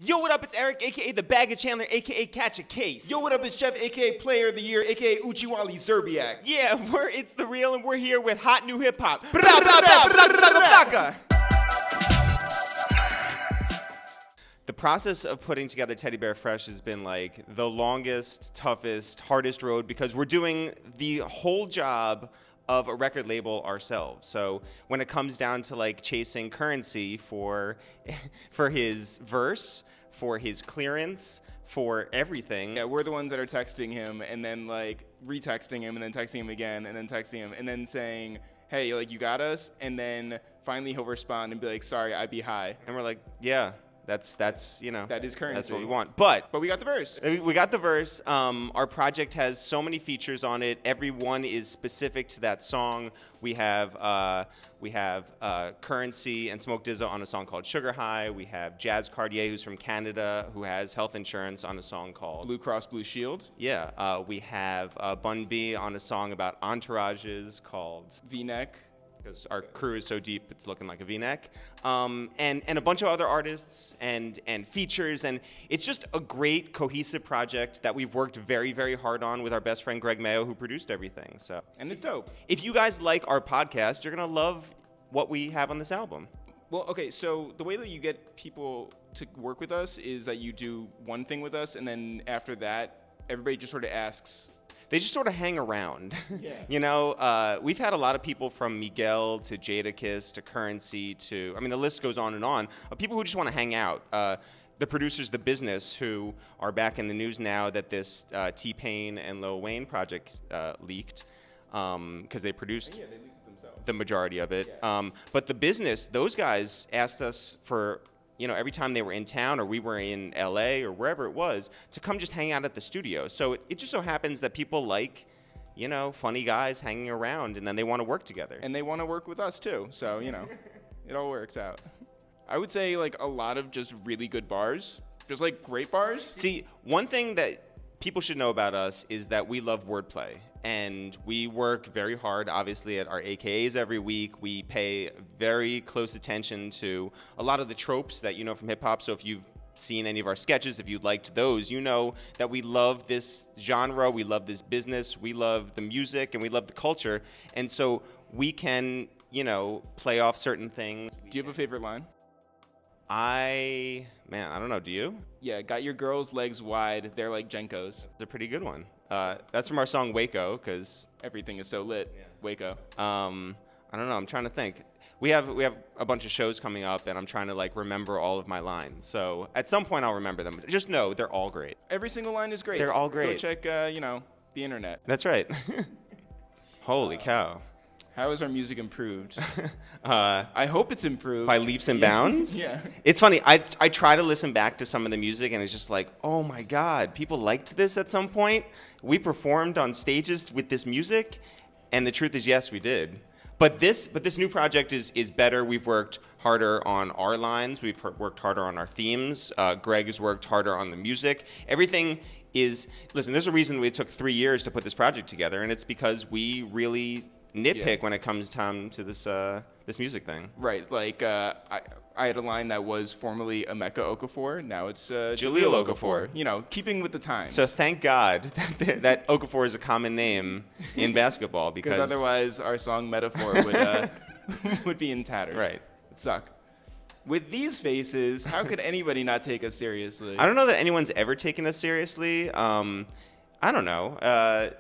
Yo, what up? It's Eric, aka the Bag of Chandler, aka Catch a Case. Yo, what up? It's Jeff, aka Player of the Year, aka Uchiwali Zerbiak. Yeah, It's the Real, and we're here with Hot New Hip Hop. The process of putting together Teddy Bear Fresh has been like the longest, toughest, hardest road because we're doing the whole job of a record label ourselves. So when it comes down to like chasing currency for his verse, for his clearance, for everything. Yeah, we're the ones that are texting him and then like retexting him and then texting him again and then texting him and then saying, hey, like you got us, and then finally he'll respond and be like, sorry, I be high. And we're like, yeah. That's you know, that is currency. That's what we want. But we got the verse. We got the verse. Our project has so many features on it. Every one is specific to that song. We have Currency and Smoke DZA on a song called Sugar High. We have Jazz Cartier, who's from Canada, who has health insurance, on a song called Blue Cross Blue Shield. Yeah. We have Bun B on a song about entourages called V-neck. Because our crew is so deep, it's looking like a V-neck, and a bunch of other artists and features, and it's just a great cohesive project that we've worked very, very hard on with our best friend Greg Mayo, who produced everything. So, and it's dope. If you guys like our podcast, you're gonna love what we have on this album. Well, okay, so the way that you get people to work with us is that you do one thing with us, and then after that, everybody just sort of asks. They just sort of hang around. Yeah. You know, we've had a lot of people from Miguel to Jadakiss to Currency to, I mean, the list goes on, of people who just want to hang out. The producers, The Business, who are back in the news now that this T-Pain and Lil Wayne project leaked, because they produced they leaked it themselves. The majority of it. Yeah. But The Business, those guys asked us for, you know, every time they were in town or we were in LA or wherever it was, to come just hang out at the studio. So it just so happens that people like, you know, funny guys hanging around, and then they want to work together. And they want to work with us too. So, you know, it all works out. I would say like a lot of just really good bars, just like great bars. See, one thing that people should know about us is that we love wordplay. And we work very hard, obviously, at our AKAs every week. We pay very close attention to a lot of the tropes that you know from hip-hop. So if you've seen any of our sketches, if you liked those, you know that we love this genre, we love this business, we love the music, and we love the culture. And so we can, you know, play off certain things. Do you have a favorite line? I don't know, do you? Yeah, got your girls' legs wide, they're like Jenkos. It's a pretty good one. That's from our song Waco, because everything is so lit. Yeah. Waco. I don't know. I'm trying to think. We have a bunch of shows coming up, and I'm trying to like remember all of my lines. So at some point I'll remember them. Just know they're all great. Every single line is great. They're all great. Go check, you know, the internet. That's right. Holy cow. How has our music improved? I hope it's improved. By leaps and bounds? Yeah. It's funny. I try to listen back to some of the music, and it's just like, oh my God, people liked this at some point. We performed on stages with this music, and the truth is, yes, we did. But this new project is better. We've worked harder on our lines. We've worked harder on our themes. Greg has worked harder on the music. Everything is, listen, there's a reason it took 3 years to put this project together, and it's because we really nitpick when it comes time to this this music thing. Right, like I had a line that was formerly Emeka Okafor, now it's Jaleel Okafor. You know, keeping with the times. So thank God that Okafor is a common name in basketball, because otherwise our song Metaphor would would be in tatters. Right, it'd suck. With these faces, how could anybody not take us seriously? I don't know that anyone's ever taken us seriously. I don't know.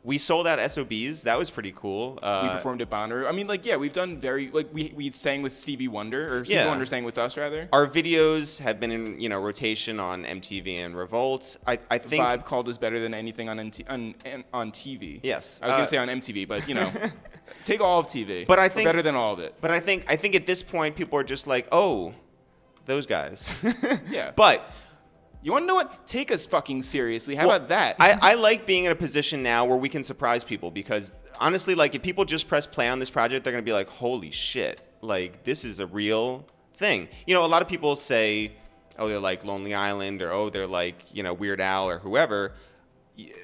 We sold out SOBs. That was pretty cool. We performed at Bonnaroo. I mean, like, yeah, we've done we sang with Stevie Wonder, or Stevie Wonder sang with us, rather. Our videos have been in, you know, rotation on MTV and Revolt. I think Vibe called us better than anything on TV. Yes. I was going to say on MTV, but, you know, take all of TV. But I think better than all of it. But I think at this point, people are just like, oh, those guys. Yeah. But you want to know what? Take us fucking seriously. How about that? I like being in a position now where we can surprise people, because honestly, like, if people just press play on this project, they're going to be like, holy shit, like, this is a real thing. You know, a lot of people say, oh, they're like Lonely Island, or oh, they're like, you know, Weird Al or whoever.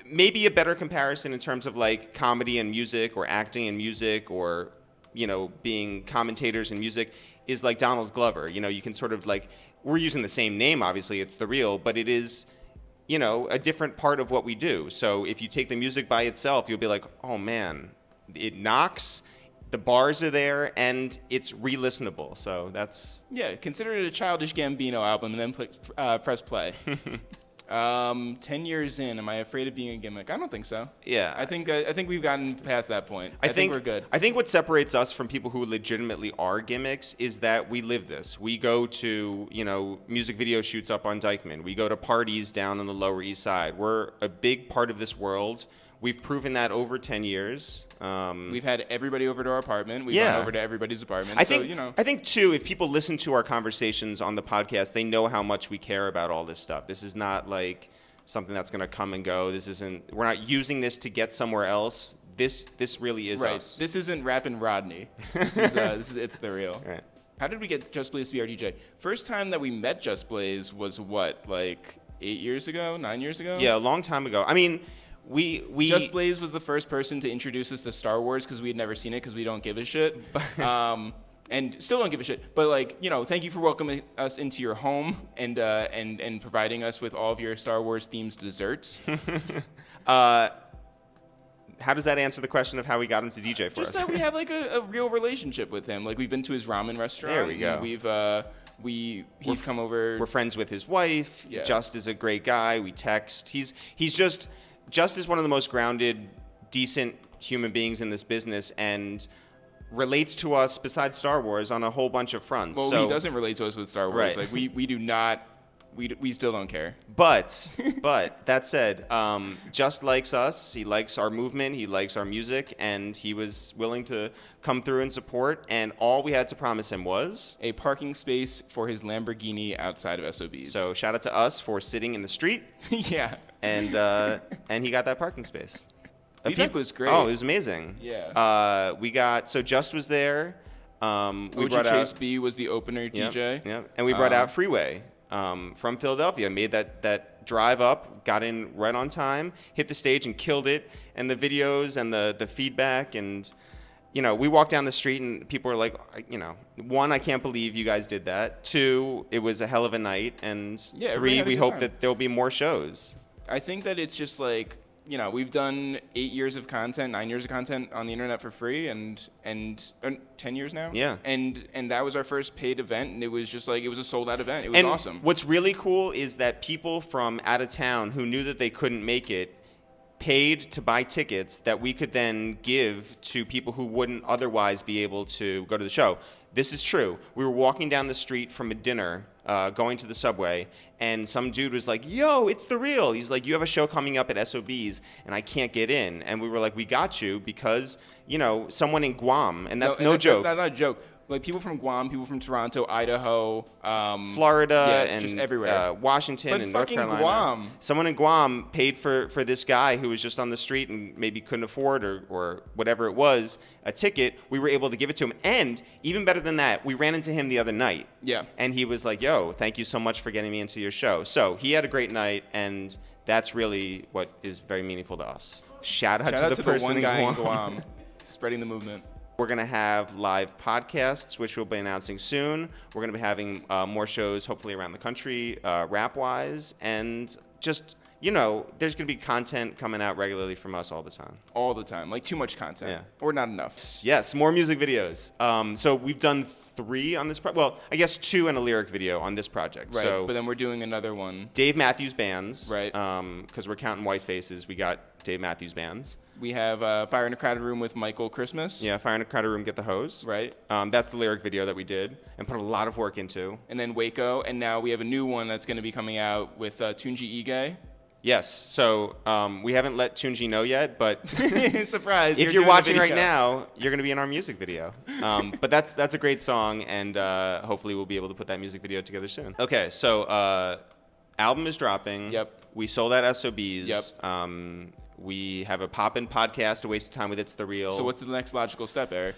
Maybe a better comparison in terms of like comedy and music, or acting and music, or, you know, being commentators in music, is like Donald Glover. You know, you can sort of like we're using the same name, obviously, It's The Real, but it is, you know, a different part of what we do. So if you take the music by itself, you'll be like, oh man, it knocks, the bars are there, and it's re-listenable. So that's... Yeah, consider it a Childish Gambino album and then press play. 10 years in, am I afraid of being a gimmick? I don't think so. Yeah. I think we've gotten past that point. I think we're good. I think what separates us from people who legitimately are gimmicks is that we live this. We go to, you know, music video shoots up on Dykeman. We go to parties down on the Lower East Side. We're a big part of this world. We've proven that over 10 years. We've had everybody over to our apartment. We've gone over to everybody's apartment. I think, so, you know. I think, too, if people listen to our conversations on the podcast, they know how much we care about all this stuff. This is not like something that's going to come and go. This isn't. We're not using this to get somewhere else. This really is us. This isn't Rappin' Rodney. This is It's The Real. Right. How did we get Just Blaze to be our DJ? First time that we met Just Blaze was what, like 8 years ago, 9 years ago? Yeah, a long time ago. I mean, we Just Blaze was the first person to introduce us to Star Wars because we had never seen it because we don't give a shit. And still don't give a shit. But, like, you know, thank you for welcoming us into your home and providing us with all of your Star Wars themed desserts. How does that answer the question of how we got him to DJ for us? Just that we have like a real relationship with him. Like, we've been to his ramen restaurant. There we go. He's come over. We're friends with his wife. Yeah. Just is a great guy. We text. He's just is one of the most grounded, decent human beings in this business, and relates to us besides Star Wars on a whole bunch of fronts. Well, so, he doesn't relate to us with Star Wars. Right. Like, we do not. We still don't care. But that said, Just likes us. He likes our movement. He likes our music, and he was willing to come through and support. And all we had to promise him was a parking space for his Lamborghini outside of SOBs. So shout out to us for sitting in the street. Yeah. And he got that parking space. Feedback was great. Oh, it was amazing. Yeah. So Just was there. We OG Chase B was the opener DJ. Yeah. And we brought out Freeway. From Philadelphia, made that drive up, got in right on time, hit the stage and killed it. And the videos and the feedback, and you know, we walked down the street and people were like, you know, one, I can't believe you guys did that. Two, it was a hell of a night. And yeah, three, we hope that there'll be more shows. I think that it's just like, you know, we've done 8 years of content, 9 years of content on the internet for free, and 10 years now. Yeah. And that was our first paid event, and it was just like, it was a sold out event. It was awesome. What's really cool is that people from out of town who knew that they couldn't make it paid to buy tickets that we could then give to people who wouldn't otherwise be able to go to the show. This is true. We were walking down the street from a dinner, going to the subway, and some dude was like, yo, It's The Real. He's like, you have a show coming up at SOB's, and I can't get in. And we were like, we got you because, you know, someone in Guam, and that's no joke. That's not a joke. Like, people from Guam, people from Toronto, Idaho, Florida, yeah, and just everywhere. Washington, but and North Carolina. Guam. Someone in Guam paid for this guy who was just on the street and maybe couldn't afford or whatever it was, a ticket. We were able to give it to him. And even better than that, we ran into him the other night. Yeah. And he was like, yo, thank you so much for getting me into your show. So he had a great night, and that's really what is very meaningful to us. Shout out to the person one guy in in Guam spreading the movement. We're going to have live podcasts, which we'll be announcing soon. We're going to be having more shows, hopefully around the country, rap-wise. And just, you know, there's going to be content coming out regularly from us all the time. All the time. Like, too much content. Yeah. Or not enough. Yes, more music videos. So we've done 3 on this project. Well, I guess 2 and a lyric video on this project. Right, so but then we're doing another one. Dave Matthews Bands. Right. Because we're counting white faces. We got Dave Matthews Bands. We have Fire in a Crowded Room with Michael Christmas. Yeah, Fire in a Crowded Room, Get the Hose. Right. That's the lyric video that we did and put a lot of work into. And then Waco, and now we have a new one that's going to be coming out with Tunji Ige. Yes, so we haven't let Tunji know yet, but surprise! If you're watching right now, you're going to be in our music video. But that's a great song, and hopefully we'll be able to put that music video together soon. Okay, so album is dropping. Yep. We sold out SOBs. Yep. We have a pop-in podcast, A Waste of Time with It's The Real. So what's the next logical step, Eric?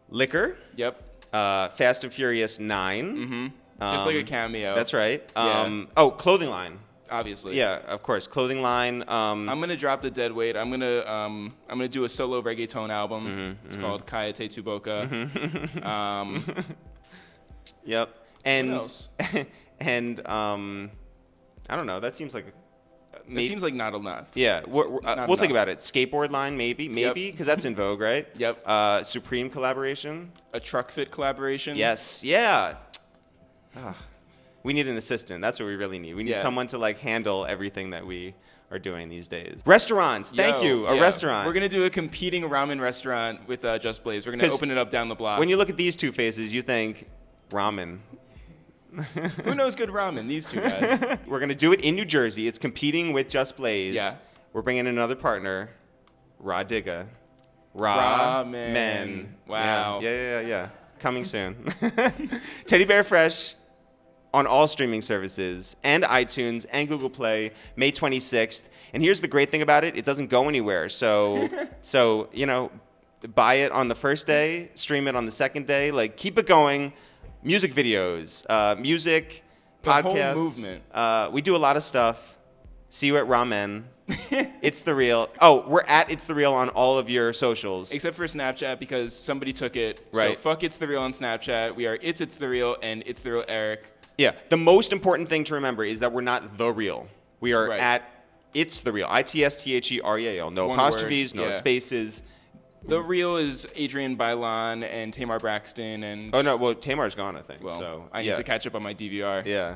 Liquor. Yep. Fast and Furious 9. Mm-hmm. Just like a cameo. That's right. Yeah. Oh, clothing line. Obviously. Yeah, of course. Clothing line. I'm gonna drop the dead weight. I'm gonna do a solo reggaeton album. It's called Kayate Tuboka. Yep. And what else? And I don't know. That seems like It seems like not enough. Yeah, we'll think about it. Skateboard line, maybe, because that's in vogue, right? Yep. Supreme collaboration. A truck fit collaboration. Yes. Yeah. We need an assistant. That's what we really need. We need someone to like handle everything that we are doing these days. Restaurants. Thank you. A restaurant. We're gonna do a competing ramen restaurant with Just Blaze. We're gonna open it up down the block. When you look at these two faces, you think ramen. Who knows good ramen? These two guys. We're going to do it in New Jersey. It's competing with Just Blaze. Yeah. We're bringing in another partner, Digga. Ramen. Wow. Yeah. Coming soon. Teddy Bear Fresh on all streaming services and iTunes and Google Play, May 26th. And here's the great thing about it. It doesn't go anywhere. So you know, buy it on the first day, stream it on the second day. Like, keep it going. Music videos, music, podcasts. Whole movement. We do a lot of stuff. See you at Ramen. It's the Real. Oh, we're at It's the Real on all of your socials. Except for Snapchat because somebody took it. Right. So fuck It's the Real on Snapchat. We are It's the Real and It's the Real Eric. Yeah. The most important thing to remember is that we're not The Real. We are at It's the Real. ItsTheReal. No apostrophes, no spaces. The Real is Adrian Bailon and Tamar Braxton and... Oh, no. Well, Tamar's gone, I think. Well, so, I need to catch up on my DVR. Yeah.